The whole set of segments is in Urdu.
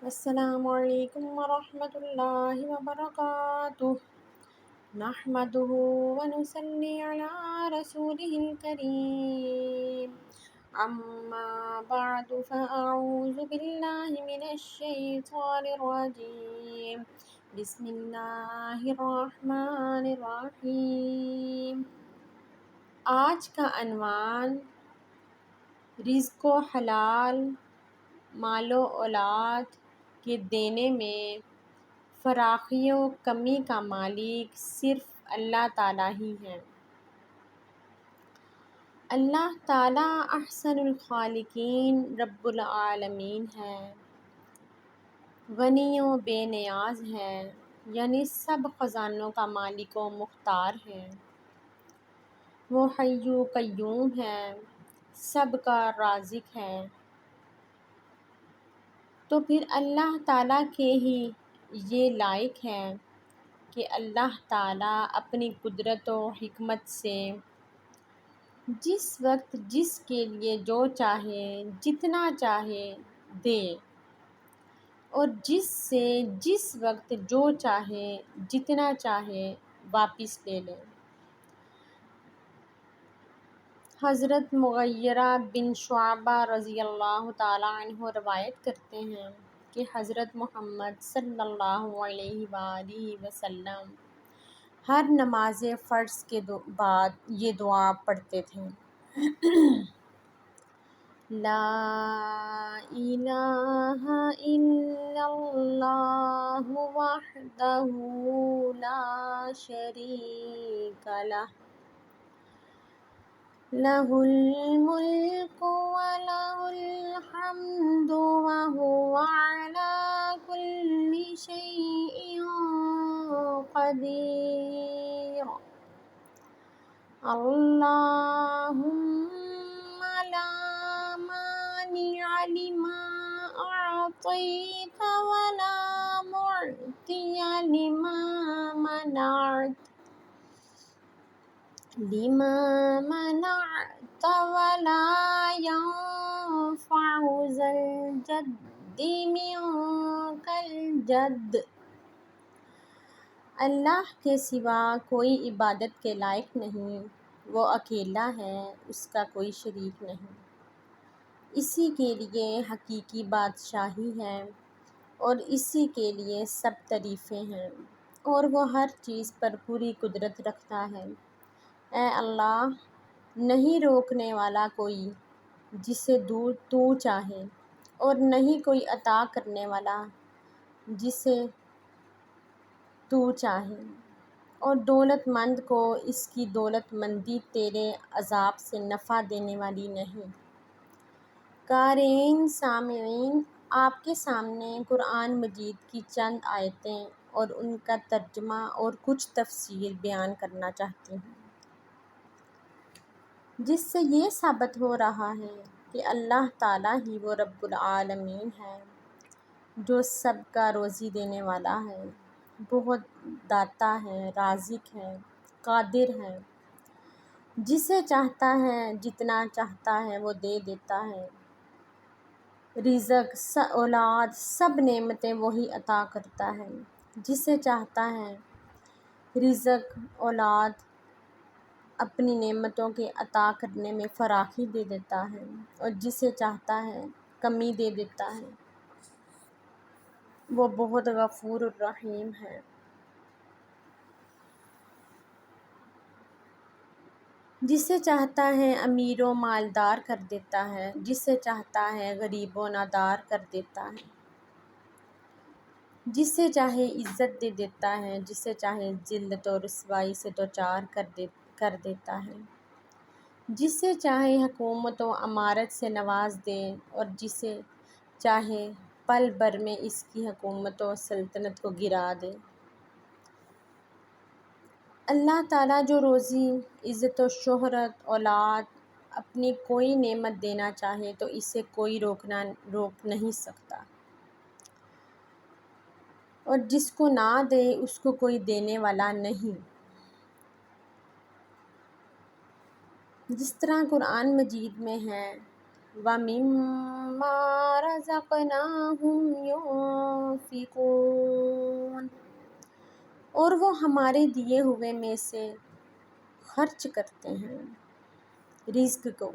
السلام علیکم ورحمۃ اللہ وبرکاتہ نحمده ونصلی علی رسولہ الکریم اما بعد فاعوذ باللہ من الشیطان الرجیم بسم اللہ الرحمن الرحیم۔ آج کا عنوان رزق و حلال مال و اولاد کے دینے میں فراخی و کمی کا مالک صرف اللہ تعالیٰ ہی ہے۔ اللہ تعالیٰ احسن الخالقین رب العالمین ہے، غنی و بے نیاز ہے، یعنی سب خزانوں کا مالک و مختار ہے۔ وہ حی و قیوم ہے، سب کا رازق ہے۔ تو پھر اللہ تعالیٰ کے ہی یہ لائق ہے کہ اللہ تعالیٰ اپنی قدرت و حکمت سے جس وقت جس کے لیے جو چاہے جتنا چاہے دے، اور جس سے جس وقت جو چاہے جتنا چاہے واپس لے لے۔ حضرت مغیرہ بن شعبہ رضی اللہ تعالیٰ عنہ روایت کرتے ہیں کہ حضرت محمد صلی اللہ علیہ وآلہ وسلم ہر نماز فرض کے بعد یہ دعا پڑھتے تھے: لا الہ الا اللہ وحدہ لا شریک لہ، لہ الملک ولہ الحمد وہو علی کل شیء قدیر، اللہم لا مانع لما اعطیت ولا معطی لما منعت ولا ينفع ذا الجد منک الجد۔ اللہ کے سوا کوئی عبادت کے لائق نہیں، وہ اکیلا ہے، اس کا کوئی شریک نہیں۔ اسی کے لیے حقیقی بادشاہی ہے اور اسی کے لیے سب تعریفیں ہیں، اور وہ ہر چیز پر پوری قدرت رکھتا ہے۔ اے اللہ، نہیں روکنے والا کوئی جسے تو چاہے، اور نہیں کوئی عطا کرنے والا جسے تو چاہے، اور دولت مند کو اس کی دولت مندی تیرے عذاب سے نفع دینے والی نہیں۔ قارئین، سامعین، آپ کے سامنے قرآن مجید کی چند آیتیں اور ان کا ترجمہ اور کچھ تفسیر بیان کرنا چاہتی ہوں، جس سے یہ ثابت ہو رہا ہے کہ اللہ تعالیٰ ہی وہ رب العالمین ہے جو سب کا روزی دینے والا ہے، بہت داتا ہے، رازق ہے، قادر ہے، جسے چاہتا ہے جتنا چاہتا ہے وہ دے دیتا ہے۔ رزق، اولاد، سب نعمتیں وہی عطا کرتا ہے۔ جسے چاہتا ہے رزق، اولاد، اپنی نعمتوں کے عطا کرنے میں فراخی دے دیتا ہے، اور جسے چاہتا ہے کمی دے دیتا ہے۔ وہ بہت غفور الرحیم ہے۔ جسے چاہتا ہے امیر و مالدار کر دیتا ہے، جسے چاہتا ہے غریب و نادار کر دیتا ہے، جسے چاہے عزت دے دیتا ہے، جسے چاہے ذلت و رسوائی سے دوچار کر دیتا ہے، جسے چاہے حکومت و امارت سے نواز دے، اور جسے چاہے پل بھر میں اس کی حکومت و سلطنت کو گرا دے۔ اللہ تعالیٰ جو روزی، عزت و شہرت، اولاد، اپنی کوئی نعمت دینا چاہے تو اسے کوئی روک نہیں سکتا، اور جس کو نہ دے اس کو کوئی دینے والا نہیں۔ جس طرح قرآن مجید میں ہے: وَمِمَّا رَزَقْنَاهُمْ يُنْفِقُونَ، اور وہ ہمارے دیے ہوئے میں سے خرچ کرتے ہیں رزق کو۔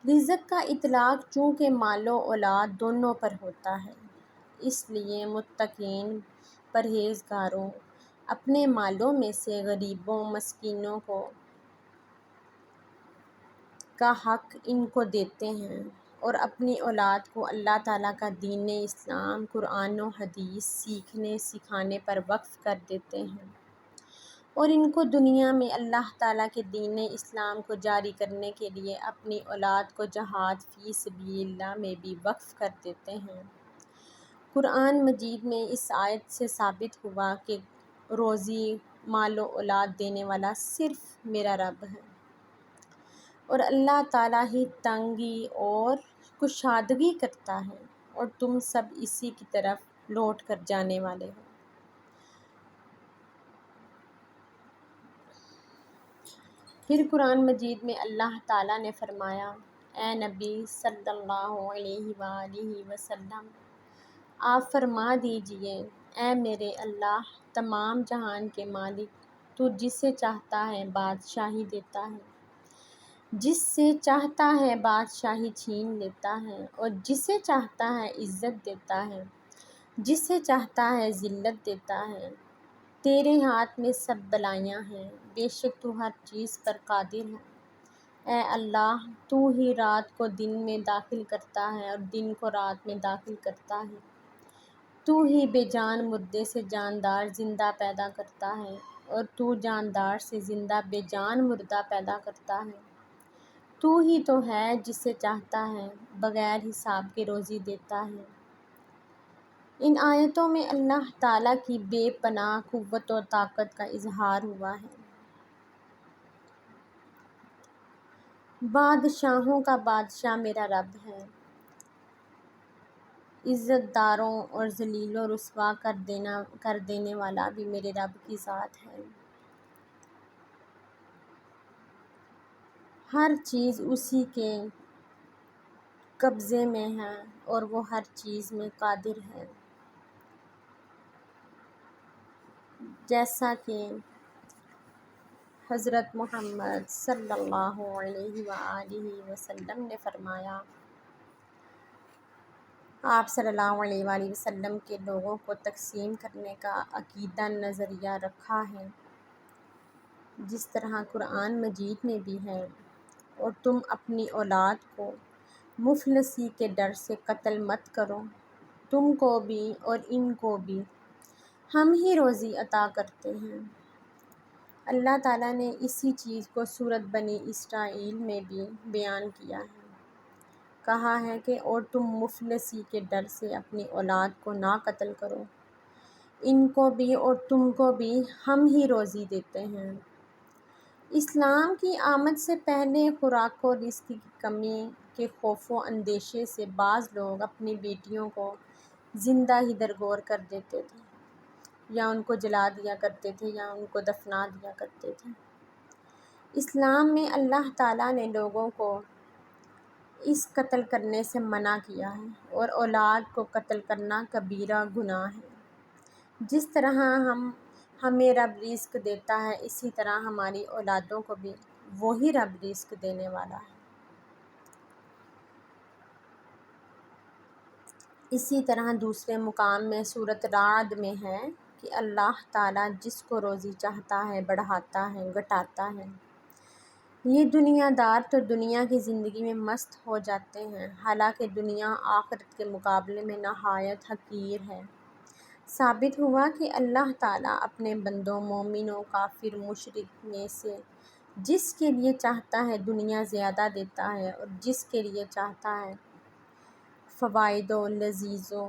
رزق کا اطلاق چونکہ مال و اولاد دونوں پر ہوتا ہے، اس لیے متقین پرہیزگاروں اپنے مالوں میں سے غریبوں مسکینوں کا حق ان کو دیتے ہیں، اور اپنی اولاد کو اللہ تعالیٰ کا دین اسلام قرآن و حدیث سیکھنے سکھانے پر وقف کر دیتے ہیں، اور ان کو دنیا میں اللہ تعالیٰ کے دین اسلام کو جاری کرنے کے لیے اپنی اولاد کو جہاد فی سبیل اللہ میں بھی وقف کر دیتے ہیں۔ قرآن مجید میں اس آیت سے ثابت ہوا کہ روزی مال و اولاد دینے والا صرف میرا رب ہے، اور اللہ تعالیٰ ہی تنگی اور کشادگی کرتا ہے، اور تم سب اسی کی طرف لوٹ کر جانے والے ہو۔ پھر قرآن مجید میں اللہ تعالیٰ نے فرمایا، اے نبی صلی اللہ علیہ وآلہ وسلم، آپ فرما دیجئے، اے میرے اللہ، تمام جہان کے مالک، تو جسے چاہتا ہے بادشاہی دیتا ہے، جس سے چاہتا ہے بادشاہی چھین لیتا ہے، اور جسے چاہتا ہے عزت دیتا ہے، جسے چاہتا ہے ذلت دیتا ہے۔ تیرے ہاتھ میں سب بلائیاں ہیں، بے شک تو ہر چیز پر قادر ہے۔ اے اللہ، تو ہی رات کو دن میں داخل کرتا ہے اور دن کو رات میں داخل کرتا ہے۔ تو ہی بے جان مردے سے جاندار زندہ پیدا کرتا ہے، اور تو جاندار سے زندہ بے جان مردہ پیدا کرتا ہے۔ تو ہی تو ہے جسے چاہتا ہے بغیر حساب کے روزی دیتا ہے۔ ان آیتوں میں اللہ تعالیٰ کی بے پناہ قوت و طاقت کا اظہار ہوا ہے۔ بادشاہوں کا بادشاہ میرا رب ہے، عزت داروں اور ذلیل و رسوا کر دینے والا بھی میرے رب کی ذات ہے۔ ہر چیز اسی کے قبضے میں ہے، اور وہ ہر چیز میں قادر ہے۔ جیسا کہ حضرت محمد صلی اللہ علیہ وآلہ وسلم نے فرمایا، آپ صلی اللہ علیہ وآلہ وسلم کے لوگوں کو تقسیم کرنے کا عقیدہ نظریہ رکھا ہے جس طرح قرآن مجید میں بھی ہے، اور تم اپنی اولاد کو مفلسی کے ڈر سے قتل مت کرو، تم کو بھی اور ان کو بھی ہم ہی روزی عطا کرتے ہیں۔ اللہ تعالیٰ نے اسی چیز کو سورۃ بنی اسرائیل میں بھی بیان کیا ہے، کہا ہے کہ اور تم مفلسی کے ڈر سے اپنی اولاد کو نہ قتل کرو، ان کو بھی اور تم کو بھی ہم ہی روزی دیتے ہیں۔ اسلام کی آمد سے پہلے خوراک و رزق کی کمی کے خوف و اندیشے سے بعض لوگ اپنی بیٹیوں کو زندہ ہی درگور کر دیتے تھے، یا ان کو جلا دیا کرتے تھے، یا ان کو دفنا دیا کرتے تھے۔ اسلام میں اللہ تعالیٰ نے لوگوں کو اس قتل کرنے سے منع کیا ہے، اور اولاد کو قتل کرنا کبیرہ گناہ ہے۔ جس طرح ہمیں رب رزق دیتا ہے، اسی طرح ہماری اولادوں کو بھی وہی رب رزق دینے والا ہے۔ اسی طرح دوسرے مقام میں سورۃ رعد میں ہے کہ اللہ تعالیٰ جس کو روزی چاہتا ہے بڑھاتا ہے، گھٹاتا ہے۔ یہ دنیا دار تو دنیا کی زندگی میں مست ہو جاتے ہیں، حالانکہ دنیا آخرت کے مقابلے میں نہایت حقیر ہے۔ ثابت ہوا کہ اللہ تعالیٰ اپنے بندوں مومنوں کافر مشرک میں سے جس کے لیے چاہتا ہے دنیا زیادہ دیتا ہے، اور جس کے لیے چاہتا ہے فوائد و لذیذوں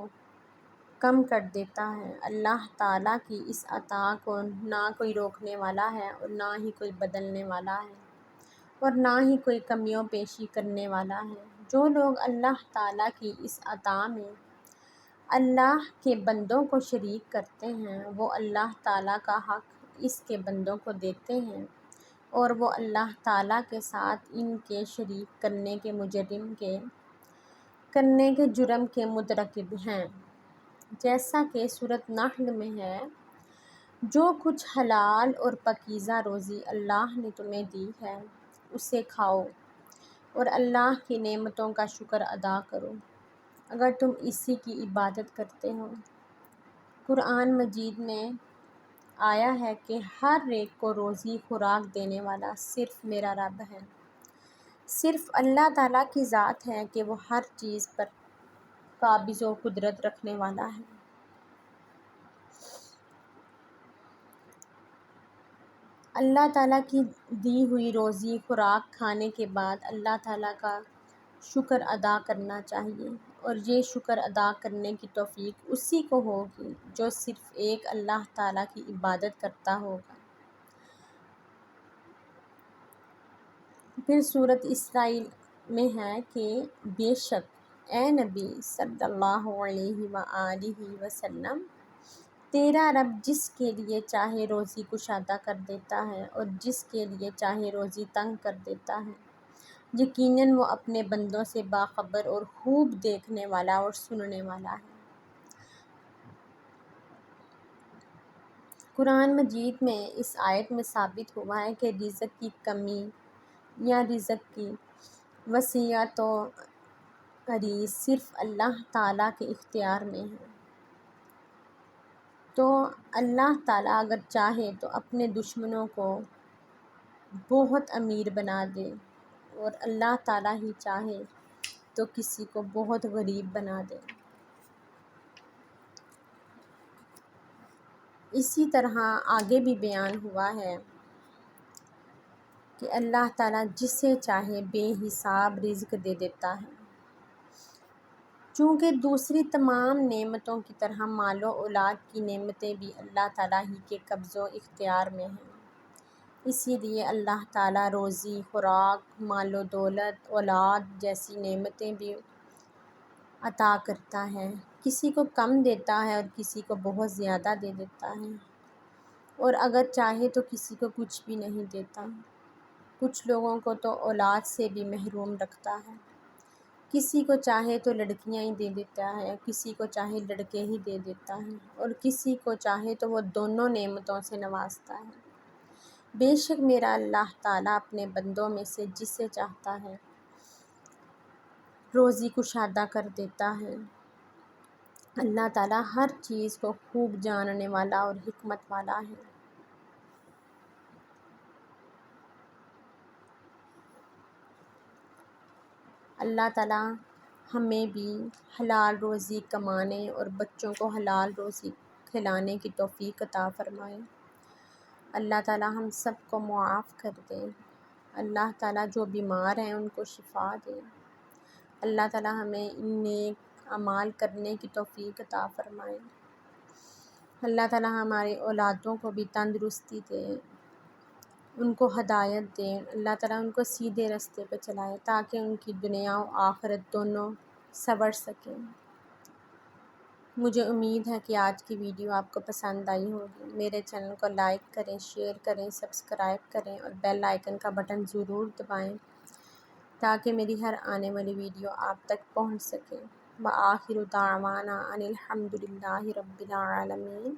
کم کر دیتا ہے۔ اللہ تعالیٰ کی اس عطا کو نہ کوئی روکنے والا ہے، اور نہ ہی کوئی بدلنے والا ہے، اور نہ ہی کوئی کمیوں بیشی کرنے والا ہے۔ جو لوگ اللہ تعالیٰ کی اس عطا میں اللہ کے بندوں کو شریک کرتے ہیں، وہ اللہ تعالیٰ کا حق اس کے بندوں کو دیتے ہیں، اور وہ اللہ تعالیٰ کے ساتھ ان کے شریک کرنے کے جرم کے مرتکب ہیں، جیسا کہ سورۃ نحل میں ہے، جو کچھ حلال اور پاکیزہ روزی اللہ نے تمہیں دی ہے اسے کھاؤ اور اللہ کی نعمتوں کا شکر ادا کرو اگر تم اسی کی عبادت کرتے ہو۔ قرآن مجید میں آیا ہے کہ ہر ایک کو روزی خوراک دینے والا صرف میرا رب ہے۔ صرف اللہ تعالیٰ کی ذات ہے کہ وہ ہر چیز پر قابض و قدرت رکھنے والا ہے۔ اللہ تعالیٰ کی دی ہوئی روزی خوراک کھانے کے بعد اللہ تعالیٰ کا شکر ادا کرنا چاہیے، اور یہ شکر ادا کرنے کی توفیق اسی کو ہوگی جو صرف ایک اللہ تعالیٰ کی عبادت کرتا ہوگا۔ پھر سورۃ اسرائیل میں ہے کہ بے شک اے نبی صلی اللہ علیہ وآلہ وسلم، تیرا رب جس کے لیے چاہے روزی کشادہ کر دیتا ہے اور جس کے لیے چاہے روزی تنگ کر دیتا ہے، یقیناً وہ اپنے بندوں سے باخبر اور خوب دیکھنے والا اور سننے والا ہے۔ قرآن مجید میں اس آیت میں ثابت ہوا ہے کہ رزق کی کمی یا رزق کی وسعت و عریض صرف اللہ تعالیٰ کے اختیار میں ہے۔ تو اللہ تعالیٰ اگر چاہے تو اپنے دشمنوں کو بہت امیر بنا دے، اور اللہ تعالیٰ ہی چاہے تو کسی کو بہت غریب بنا دے۔ اسی طرح آگے بھی بیان ہوا ہے کہ اللہ تعالیٰ جسے چاہے بے حساب رزق دے دیتا ہے۔ چونکہ دوسری تمام نعمتوں کی طرح مال و اولاد کی نعمتیں بھی اللہ تعالیٰ ہی کے قبض و اختیار میں ہیں، اسی لیے اللہ تعالیٰ روزی خوراک، مال و دولت، اولاد جیسی نعمتیں بھی عطا کرتا ہے، کسی کو کم دیتا ہے اور کسی کو بہت زیادہ دے دیتا ہے، اور اگر چاہے تو کسی کو کچھ بھی نہیں دیتا۔ کچھ لوگوں کو تو اولاد سے بھی محروم رکھتا ہے، کسی کو چاہے تو لڑکیاں ہی دے دیتا ہے، کسی کو چاہے لڑکے ہی دے دیتا ہے، اور کسی کو چاہے تو وہ دونوں نعمتوں سے نوازتا ہے۔ بے شک میرا اللہ تعالیٰ اپنے بندوں میں سے جسے چاہتا ہے روزی کشادہ کر دیتا ہے۔ اللہ تعالیٰ ہر چیز کو خوب جاننے والا اور حکمت والا ہے۔ اللہ تعالیٰ ہمیں بھی حلال روزی کمانے اور بچوں کو حلال روزی کھلانے کی توفیق عطا فرمائے۔ اللہ تعالیٰ ہم سب کو معاف کر دے۔ اللہ تعالیٰ جو بیمار ہیں ان کو شفا دے۔ اللہ تعالیٰ ہمیں ان نیک اعمال کرنے کی توفیق عطا فرمائے۔ اللہ تعالیٰ ہمارے اولادوں کو بھی تندرستی دے، ان کو ہدایت دے، اللہ تعالیٰ ان کو سیدھے راستے پہ چلائے تاکہ ان کی دنیا و آخرت دونوں سنور سکیں۔ مجھے امید ہے کہ آج کی ویڈیو آپ کو پسند آئی ہوگی۔ میرے چینل کو لائک کریں، شیئر کریں، سبسکرائب کریں اور بیل آئیکن کا بٹن ضرور دبائیں تاکہ میری ہر آنے والی ویڈیو آپ تک پہنچ سکے۔ وآخر دعوانا ان الحمد للہ رب العالمین۔